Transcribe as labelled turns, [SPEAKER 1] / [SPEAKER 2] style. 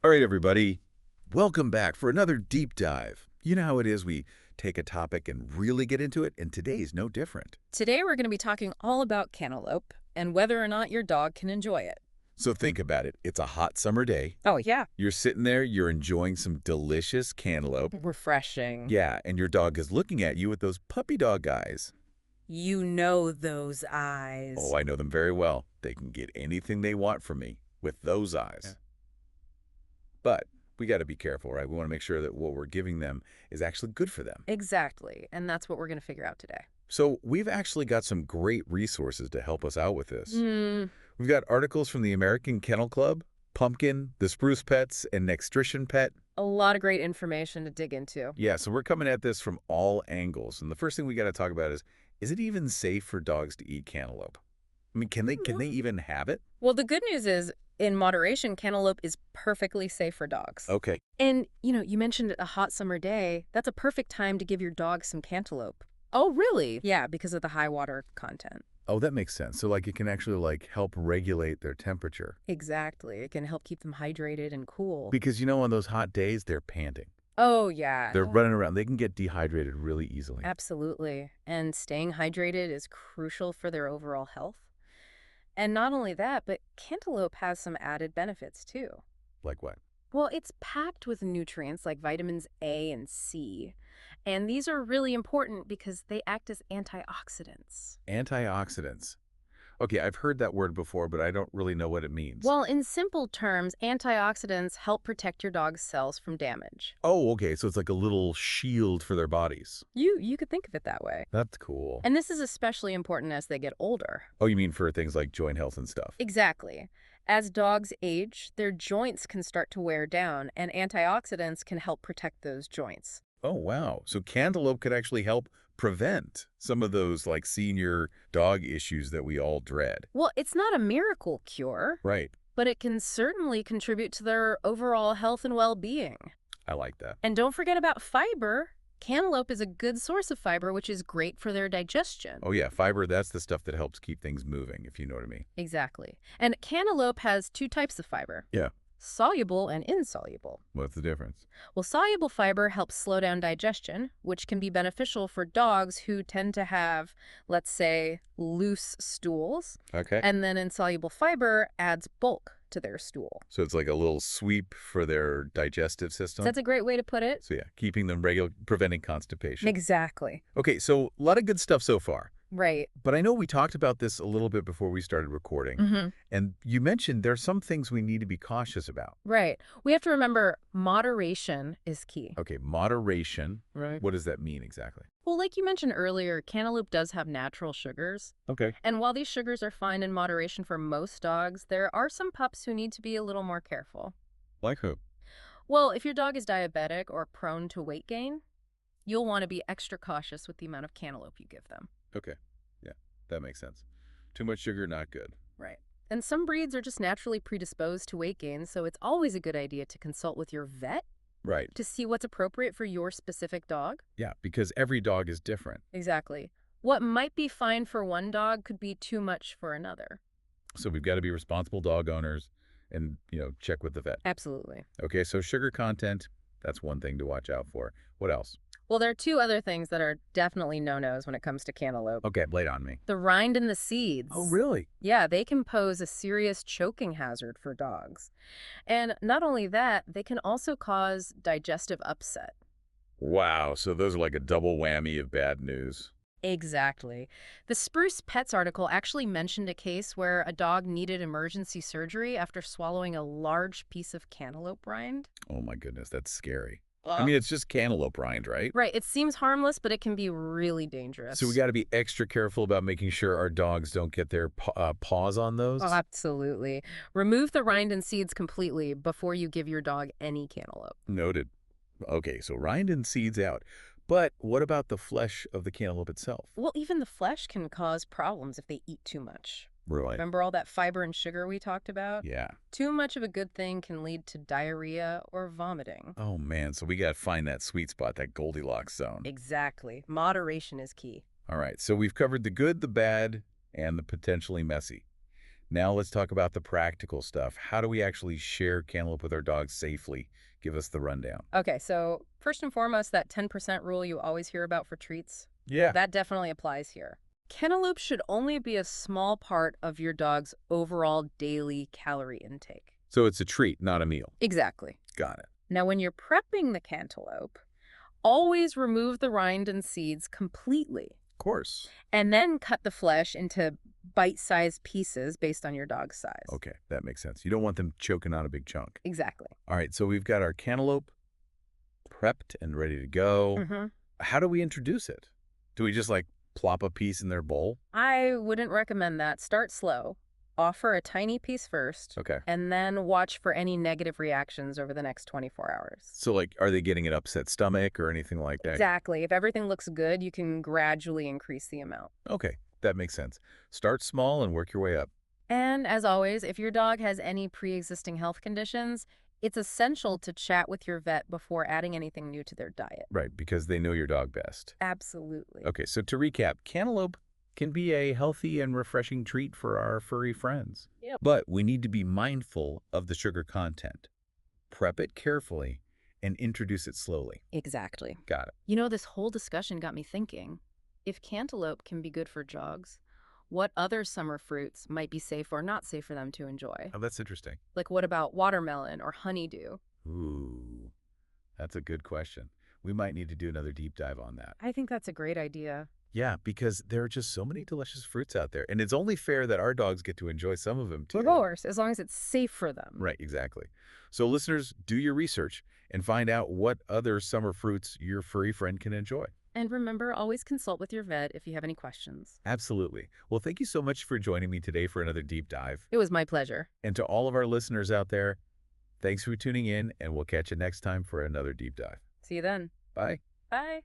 [SPEAKER 1] All right, everybody, welcome back for another deep dive. You know how it is, we take a topic and really get into it, and today is no different.
[SPEAKER 2] Today we're going to be talking all about cantaloupe and whether or not your dog can enjoy it.
[SPEAKER 1] So think about it. It's a hot summer day.
[SPEAKER 2] Oh, yeah.
[SPEAKER 1] You're sitting there, you're enjoying some delicious cantaloupe.
[SPEAKER 2] Refreshing.
[SPEAKER 1] Yeah, and your dog is looking at you with those puppy dog eyes.
[SPEAKER 2] You know those eyes.
[SPEAKER 1] Oh, I know them very well. They can get anything they want from me with those eyes.
[SPEAKER 2] Yeah.
[SPEAKER 1] But we got to be careful, right? We want to make sure that what we're giving them is actually good for them.
[SPEAKER 2] Exactly. And that's what we're going to figure out today.
[SPEAKER 1] So we've actually got some great resources to help us out with this.
[SPEAKER 2] Mm,
[SPEAKER 1] We've got articles from the American Kennel Club, Pumpkin, the Spruce Pets, and Nextrition Pet.
[SPEAKER 2] a lot of great information to dig into.
[SPEAKER 1] Yeah, so we're coming at this from all angles. And the first thing we got to talk about is it even safe for dogs to eat cantaloupe? I mean, can they even have it?
[SPEAKER 2] Well, the good news is, in moderation, cantaloupe is perfectly safe for dogs.
[SPEAKER 1] Okay.
[SPEAKER 2] And, you mentioned a hot summer day. That's a perfect time to give your dog some cantaloupe. Oh, really? Yeah, because of the high water content.
[SPEAKER 1] Oh, that makes sense. So, it can actually, help regulate their temperature.
[SPEAKER 2] Exactly. It can help keep them hydrated and cool.
[SPEAKER 1] Because, on those hot days, they're panting.
[SPEAKER 2] Oh, yeah.
[SPEAKER 1] They're running around. They can get dehydrated really easily.
[SPEAKER 2] Absolutely. And staying hydrated is crucial for their overall health. And not only that, but cantaloupe has some added benefits too.
[SPEAKER 1] Like what?
[SPEAKER 2] Well, it's packed with nutrients like vitamins A and C. And these are really important because they act as antioxidants.
[SPEAKER 1] Antioxidants. Okay, I've heard that word before, but I don't really know what it means.
[SPEAKER 2] Well, in simple terms, antioxidants help protect your dog's cells from damage.
[SPEAKER 1] Oh, okay, so it's like a little shield for their bodies.
[SPEAKER 2] You could think of it that way.
[SPEAKER 1] That's cool.
[SPEAKER 2] And this is especially important as they get older.
[SPEAKER 1] Oh, you mean for things like joint health and stuff?
[SPEAKER 2] Exactly. As dogs age, their joints can start to wear down, and antioxidants can help protect those joints.
[SPEAKER 1] Oh, wow. So cantaloupe could actually help prevent some of those senior dog issues that we all dread.
[SPEAKER 2] Well, it's not a miracle cure,
[SPEAKER 1] Right.
[SPEAKER 2] but it can certainly contribute to their overall health and well-being.
[SPEAKER 1] I like that.
[SPEAKER 2] And don't forget about fiber. Cantaloupe is a good source of fiber, which is great for their digestion.
[SPEAKER 1] Oh, yeah, fiber, that's the stuff that helps keep things moving, if you know what I mean.
[SPEAKER 2] Exactly. And cantaloupe has two types of fiber.
[SPEAKER 1] Yeah.
[SPEAKER 2] Soluble and insoluble.
[SPEAKER 1] What's the difference?
[SPEAKER 2] Well, soluble fiber helps slow down digestion, which can be beneficial for dogs who tend to have, let's say, loose stools.
[SPEAKER 1] Okay.
[SPEAKER 2] And then insoluble fiber adds bulk to their stool.
[SPEAKER 1] So it's like a little sweep for their digestive system?
[SPEAKER 2] So that's a great way to put it.
[SPEAKER 1] So yeah, keeping them regular, preventing constipation.
[SPEAKER 2] Exactly.
[SPEAKER 1] Okay, so a lot of good stuff so far.
[SPEAKER 2] Right.
[SPEAKER 1] But I know we talked about this a little bit before we started recording. And you mentioned there are some things we need to be cautious about.
[SPEAKER 2] Right. We have to remember moderation is key.
[SPEAKER 1] Okay, moderation.
[SPEAKER 2] Right.
[SPEAKER 1] What does that mean exactly?
[SPEAKER 2] Well, like you mentioned earlier, cantaloupe does have natural sugars.
[SPEAKER 1] Okay.
[SPEAKER 2] And while these sugars are fine in moderation for most dogs, there are some pups who need to be a little more careful.
[SPEAKER 1] Like who?
[SPEAKER 2] Well, if your dog is diabetic or prone to weight gain, you'll want to be extra cautious with the amount of cantaloupe you give them.
[SPEAKER 1] Okay. Yeah, that makes sense. Too much sugar, not good.
[SPEAKER 2] Right. And some breeds are just naturally predisposed to weight gain, so it's always a good idea to consult with your vet
[SPEAKER 1] Right.
[SPEAKER 2] to see what's appropriate for your specific dog.
[SPEAKER 1] Yeah, because every dog is different.
[SPEAKER 2] Exactly. What might be fine for one dog could be too much for another.
[SPEAKER 1] So we've got to be responsible dog owners and, check with the vet.
[SPEAKER 2] Absolutely.
[SPEAKER 1] Okay, so sugar content, that's one thing to watch out for. What else?
[SPEAKER 2] Well, there are two other things that are definitely no-nos when it comes to cantaloupe.
[SPEAKER 1] Okay, lay it on me.
[SPEAKER 2] The rind and the seeds.
[SPEAKER 1] Oh, really?
[SPEAKER 2] Yeah, they can pose a serious choking hazard for dogs. And not only that, they can also cause digestive upset.
[SPEAKER 1] Wow, so those are like a double whammy of bad news.
[SPEAKER 2] Exactly. The Spruce Pets article actually mentioned a case where a dog needed emergency surgery after swallowing a large piece of cantaloupe rind.
[SPEAKER 1] Oh my goodness, that's scary. I mean, it's just cantaloupe rind, right?
[SPEAKER 2] Right, it seems harmless, but it can be really dangerous.
[SPEAKER 1] So we got to be extra careful about making sure our dogs don't get their paws on those?
[SPEAKER 2] Oh, absolutely. Remove the rind and seeds completely before you give your dog any cantaloupe.
[SPEAKER 1] Noted. Okay, so rind and seeds out. But what about the flesh of the cantaloupe itself?
[SPEAKER 2] Well, even the flesh can cause problems if they eat too much.
[SPEAKER 1] Really?
[SPEAKER 2] Remember all that fiber and sugar we talked about?
[SPEAKER 1] Yeah.
[SPEAKER 2] Too much of a good thing can lead to diarrhea or vomiting.
[SPEAKER 1] Oh, man, so we got to find that sweet spot, that Goldilocks zone.
[SPEAKER 2] Exactly. Moderation is key.
[SPEAKER 1] All right, so we've covered the good, the bad, and the potentially messy. Now let's talk about the practical stuff. How do we actually share cantaloupe with our dogs safely? Give us the rundown.
[SPEAKER 2] Okay, so first and foremost, that 10% rule you always hear about for treats,
[SPEAKER 1] Yeah.
[SPEAKER 2] that definitely applies here. Cantaloupe should only be a small part of your dog's overall daily calorie intake.
[SPEAKER 1] So it's a treat, not a meal.
[SPEAKER 2] Exactly.
[SPEAKER 1] Got it.
[SPEAKER 2] Now, when you're prepping the cantaloupe, always remove the rind and seeds completely,
[SPEAKER 1] Of course.
[SPEAKER 2] and then cut the flesh into bite-sized pieces based on your dog's size.
[SPEAKER 1] Okay, that makes sense. You don't want them choking on a big chunk.
[SPEAKER 2] Exactly.
[SPEAKER 1] All right, so we've got our cantaloupe prepped and ready to go.
[SPEAKER 2] hmm
[SPEAKER 1] How do we introduce it? Do we just like plop a piece in their bowl?
[SPEAKER 2] I wouldn't recommend that. Start slow. Offer a tiny piece first,
[SPEAKER 1] Okay.
[SPEAKER 2] and then watch for any negative reactions over the next 24 hours.
[SPEAKER 1] So like, are they getting an upset stomach or anything like that?
[SPEAKER 2] Exactly. If everything looks good, you can gradually increase the amount.
[SPEAKER 1] Okay, that makes sense. Start small and work your way up.
[SPEAKER 2] And as always, if your dog has any pre-existing health conditions, it's essential to chat with your vet before adding anything new to their diet.
[SPEAKER 1] Right, because they know your dog best.
[SPEAKER 2] Absolutely.
[SPEAKER 1] Okay, so to recap, cantaloupe can be a healthy and refreshing treat for our furry friends.
[SPEAKER 2] Yep.
[SPEAKER 1] But we need to be mindful of the sugar content. Prep it carefully and introduce it slowly.
[SPEAKER 2] Exactly.
[SPEAKER 1] Got it.
[SPEAKER 2] You know, this whole discussion got me thinking, if cantaloupe can be good for dogs, what other summer fruits might be safe or not safe for them to enjoy?
[SPEAKER 1] Oh, that's interesting.
[SPEAKER 2] Like what about watermelon or honeydew?
[SPEAKER 1] Ooh, that's a good question. We might need to do another deep dive on that.
[SPEAKER 2] I think that's a great idea.
[SPEAKER 1] Yeah, because there are just so many delicious fruits out there, and it's only fair that our dogs get to enjoy some of them too.
[SPEAKER 2] Of course, as long as it's safe for them.
[SPEAKER 1] Right, exactly. So listeners, do your research and find out what other summer fruits your furry friend can enjoy.
[SPEAKER 2] And remember, always consult with your vet if you have any questions.
[SPEAKER 1] Absolutely. Well, thank you so much for joining me today for another deep dive.
[SPEAKER 2] It was my pleasure.
[SPEAKER 1] And to all of our listeners out there, thanks for tuning in, and we'll catch you next time for another deep dive.
[SPEAKER 2] See you then.
[SPEAKER 1] Bye.
[SPEAKER 2] Bye.